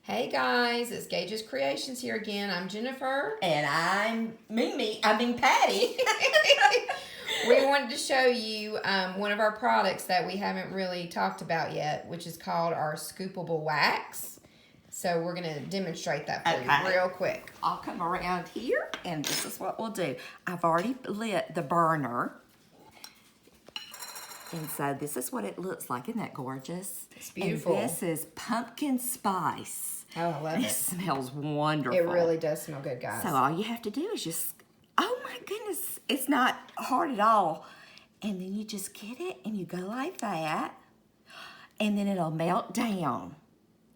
Hey guys, it's Gage's Creations here again. I'm Jennifer. And I'm Patty. We wanted to show you one of our products that we haven't really talked about yet, which is called our Scoopable Wax. So we're going to demonstrate that for you real quick. I'll come around here and this is what we'll do. I've already lit the burner. And so this is what it looks like. Isn't that gorgeous? It's beautiful. And this is pumpkin spice. Oh, I love it. It smells wonderful. It really does smell good, guys. So all you have to do is just, oh my goodness, it's not hard at all. And then you just get it and you go like that. And then it'll melt down.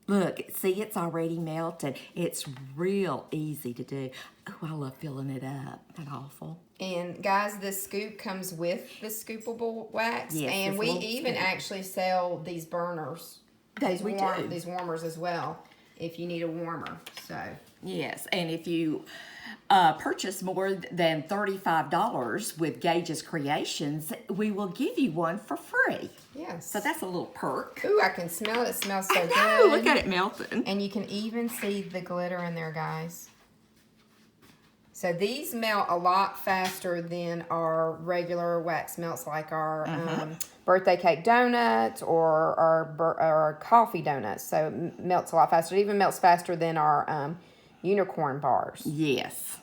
Look, see, it's already melted. It's real easy to do. Oh, I love filling it up. Isn't that awful? And guys, this scoop comes with the Scoopable Wax. Yes, and we even actually sell these burners. These warmers as well, if you need a warmer. So yes, and if you purchase more than $35 with Gage's Creations, we will give you one for free. Yes. So that's a little perk. Ooh, I can smell it. It smells so good. I know. Look at it melting. And you can even see the glitter in there, guys. So these melt a lot faster than our regular wax melts, like our birthday cake donuts or our coffee donuts. So it melts a lot faster. It even melts faster than our unicorn bars. Yes.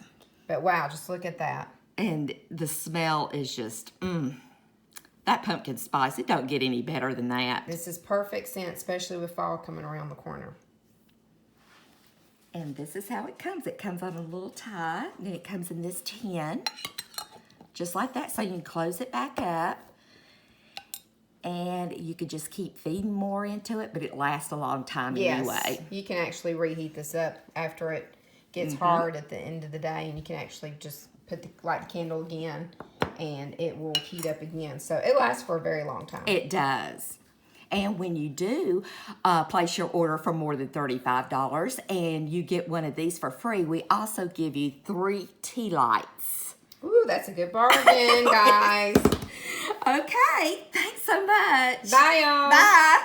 But wow, just look at that. And the smell is just, that pumpkin spice, it don't get any better than that. This is perfect scent, especially with fall coming around the corner. And this is how it comes. It comes on a little tie, and then it comes in this tin, just like that. So you can close it back up, and you could just keep feeding more into it, but it lasts a long time anyway. You can actually reheat this up after it gets hard at the end of the day, and you can actually just light the candle again, and it will heat up again. So it lasts for a very long time. It does. And when you do place your order for more than $35 and you get one of these for free, we also give you 3 tea lights. Ooh, that's a good bargain, guys. Okay, thanks so much. Bye, y'all. Bye.